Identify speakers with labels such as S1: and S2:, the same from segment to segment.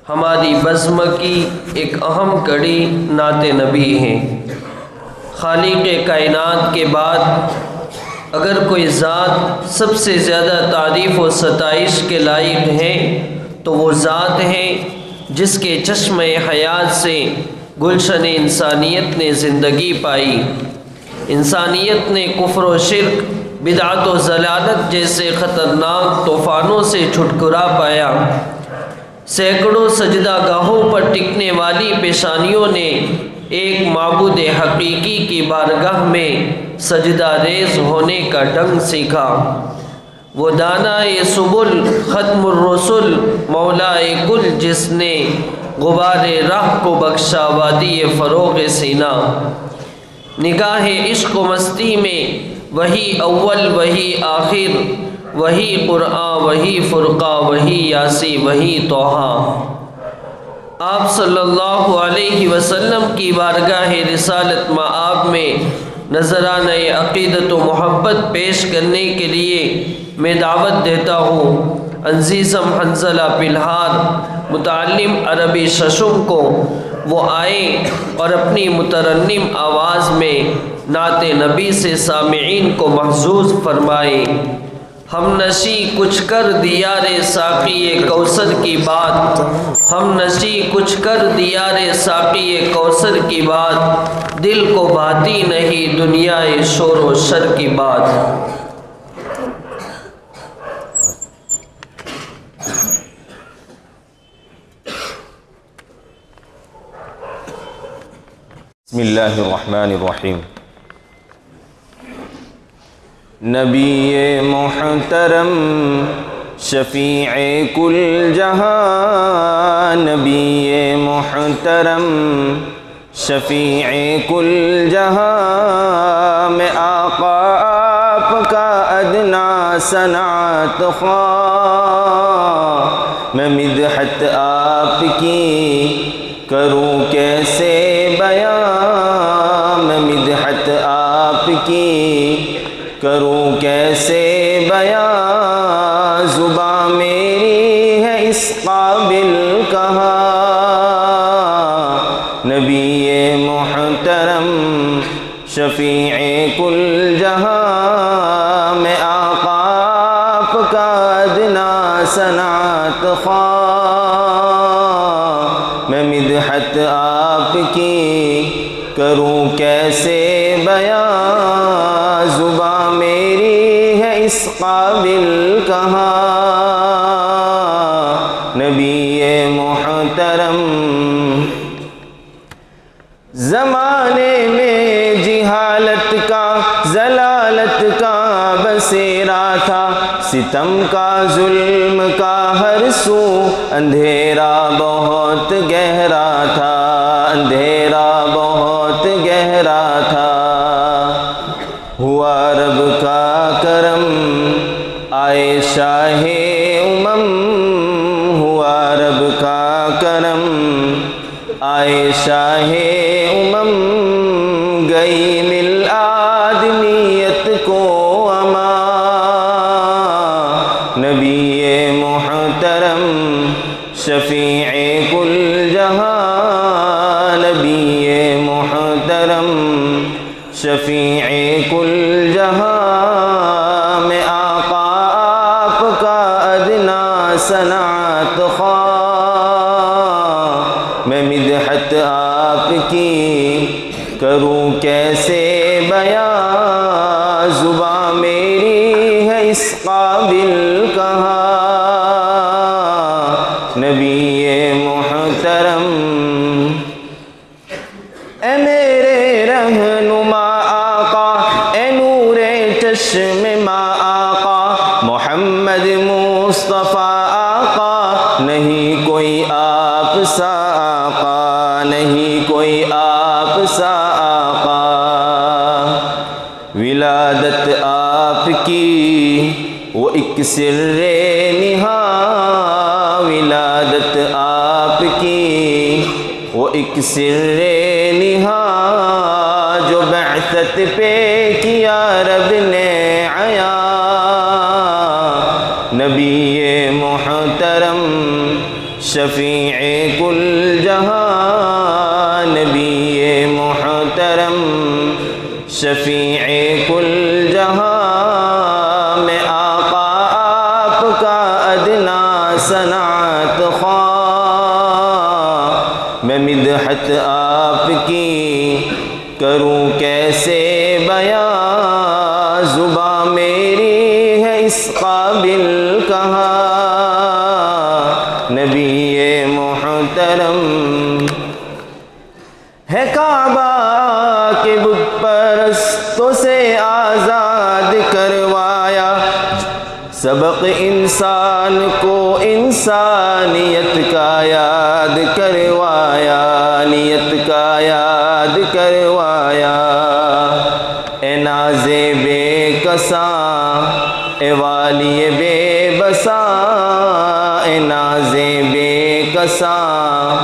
S1: ہماری بزم کی ایک اہم کڑی نعت نبی ہے۔ خالق کائنات کے بعد اگر کوئی ذات سب سے زیادہ تعریف و ستائش کے لائق ہے تو وہ ذات ہے جس کے چشمہ حیات سے گلشن انسانیت نے زندگی پائی۔ انسانیت نے کفر و شرک، بدعت و ضلالت جیسے خطرناک طوفانوں سے چھٹکارا پایا۔ سینکڑوں سجدہ گاہوں پر ٹکنے والی پیشانیوں نے ایک معبود حقیقی کی بارگاہ میں سجدہ ریز ہونے کا ڈنگ سیکھا۔ وہ دانائے سبل، ختم الرسل، مولائے کل، جس نے غبار راہ کو بخشا وادی فروغ سینہ۔ نگاہ عشق و مستی میں وہی اول وہی آخر، وہی قرآن وہی فرقہ وہی یاسی وہی توحا۔ آپ صلی اللہ علیہ وسلم کی بارگاہ رسالت مآب میں نذرانہ عقیدت و محبت پیش کرنے کے لیے میں دعوت دیتا ہوں عزیزم حنظلہ پلہار متعلم عربی ششم کو، وہ آئیں اور اپنی مترنم آواز میں نعت نبی سے سامعین کو محظوظ فرمائیں۔ ہم نشی کچھ کر دیار ساقی کوثر کی بات، ہم نشی کچھ کر دیار ساقی کوثر کی بات، دل کو بھاتی نہیں دنیا شور و شر کی بات۔
S2: بسم اللہ الرحمن الرحیم۔ نبی محترم شفیع کل جہاں، نبی محترم شفیع کل جہاں، میں آقا آپ کا ادنا صنعت خواہ، میں مدحت آپ کی کروں کیسے بیان، میں مدحت آپ کی کروں کیسے بیان، زباں میری ہے اس قابل کہاں، نبی محترم شفیع کل جہاں، میں آقا آپ کا ادنا صنعت خواہ، میں مدحت آپ کی کروں کیسے بیان، زباں میری ہے اس قابل کہاں، نبی محترم۔ زمانے میں جہالت کا ضلالت کا بسیرا تھا، ستم کا ظلم کا ہر سو اندھیرا بہت گہرا تھا، اندھیرا بہت گہرا تھا، ہوا رب کا کرم آئے شاہ امم، ہوا رب کا کرم آئے شاہ امم، گئی مل آدمیت کو امان، نبی محترم شفیع کل جہاں، نبی محترم شفیع کل جہاں، میں آقا آپ کا ادنا صنعت خواہ، میں مدحت آپ کی کروں کیسے بیان، زباں میری ہے اس قابل کہاں، نبی محترم۔ اے میرے رہنما آقا، اے نور چشم ما آقا، محمد مصطفیٰ آقا، نہیں کوئی آپ سا آقا، نہیں کوئی آپ سا آقا، ولادت آپ کی وہ ایک سر نہاں، ولادت آپ کی وہ ایک سر نہاں، جو بعثت پہ کیا رب نے عیاں، نبی محترم شفیع کل جہاں نبی محترم شفیع کل جہاں میں آقا آپ کا ادنا صنعت خواہ میں مدحت آپ کی کروں کیسے بیاں زباں میری ہے اس قابل کہاں نبی محترم ہے کعبہ کے بت پرستوں سے آزاد کروایا سبق انسان کو انسانیت کا یاد کروایا نیت کا یاد کروایا اے ناز بے کساں اے والی بے بساں اے ناز بے کساں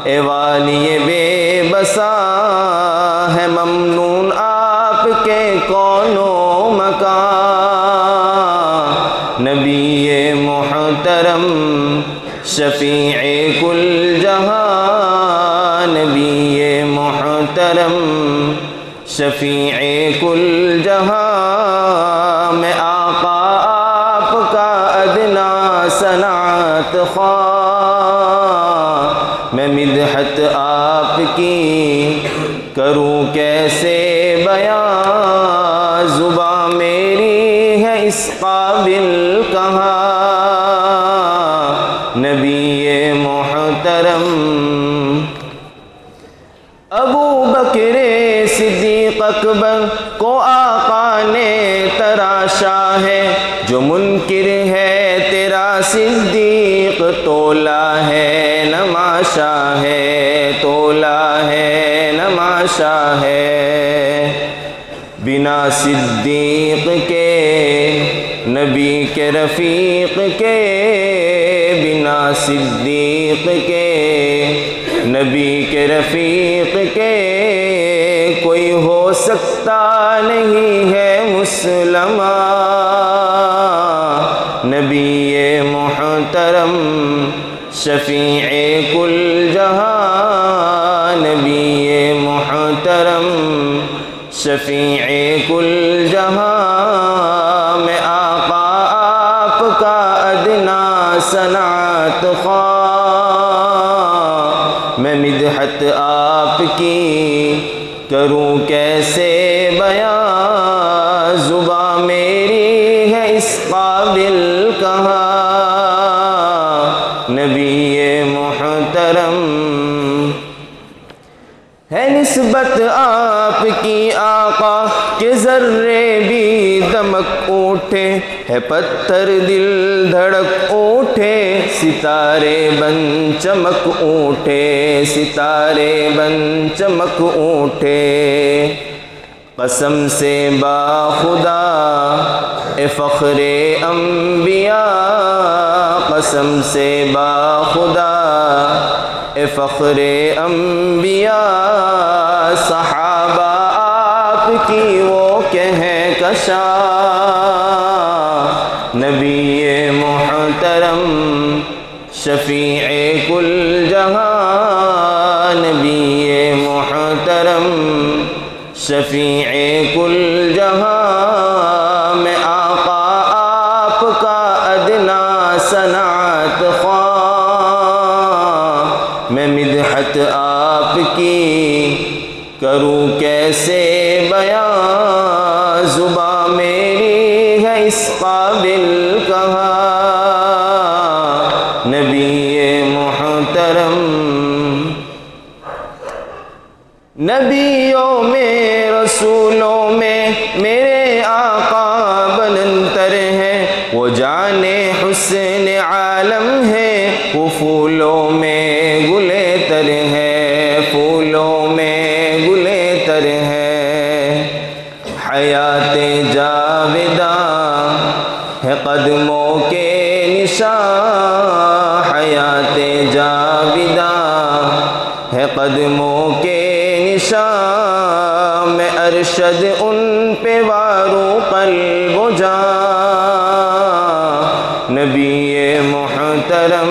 S2: اے والی بے بساں ہے ممنون آپ کے کون و مکان نبی محترم شفیع کل جہاں نبی محترم شفیع کل جہاں میں آقا آپ کا ادنا صنعت خواہ میں مدحت آپ کی کروں کیسے بیاں زباں میری ہے اس قابل کہاں نبی محترم ابو بکر صدیق اکبر کو آقا نے تراشا ہے جو منکر ہے تیرا صدیق تولا ہے نماشا ہے تولا ہے نماشا ہے بنا صدیق کے نبی کے رفیق کے بنا صدیق کے نبی کے رفیق کے کوئی ہو سکتا نہیں ہے مسلمان نبی محترم شفیع کل جہاں نبی محترم شفیع کل جہاں میں آقا آپ کا ادنا صنعت خواہ میں مدحت آپ کی کروں کیسے بیاں زباں میری ہے اس قابل کہاں نبی محترم ہے نسبت آپ کی آقا کے ذرے بھی دمک اٹھے ہے پتھر دل دھڑک اٹھے ستارے بن چمک اٹھے ستارے بن چمک اٹھے قسم سے با خدا اے فخر انبیاء قسم سے با خدا اے فخر انبیاء صحابہ آپ کی وہ کہیں کشاں نبی محترم شفیع کل جہاں نبی محترم شفیع کل جہاں میں آقا آپ کا ادنا صنعت خواہ میں مدحت آپ کی کروں کیسے بیاں زباں میری ہے اس قابل کہاں نبی محترم نبیوں میں رسولوں میں میرے آقا بلندر ہیں وہ جانے حسن عالم ہے وہ پھولوں میں گلے تر ہیں پھولوں میں گلے تر ہیں حیات جاوداں ہے قدموں کے نشان حیات جاوداں ہے قدموں کے نشان میں ارشد ان پہ وارو قلب و جان نبی محترم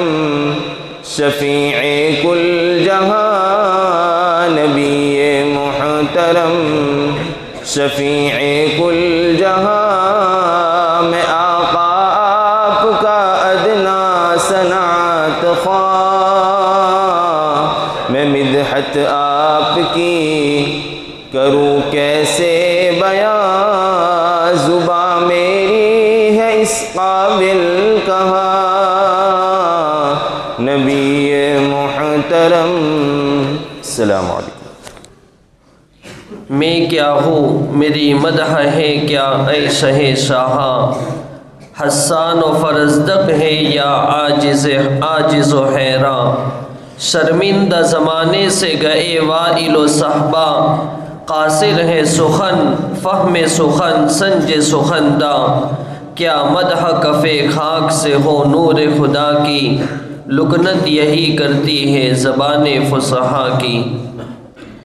S2: شفیع کل جہاں نبی محترم شفیع کل جہاں میں آقا آپ کا ادنا صنعت خواہ میں مدحت آپ کی کروں کیسے بیاں زباں میری ہے اس قابل کہاں نبی محترم السلام علیکم
S1: میں کیا ہوں میری مدح ہے کیا اے شہ شاہاں حسان و فرزدق ہے یا عاجز و حیراں شرمندہ زمانے سے گئے وائل و صحبہ قاصر ہے سخن فہم سخن سنج سخندہ کیا مدح کف خاک سے ہو نور خدا کی لکنت یہی کرتی ہے زبان فصحا کی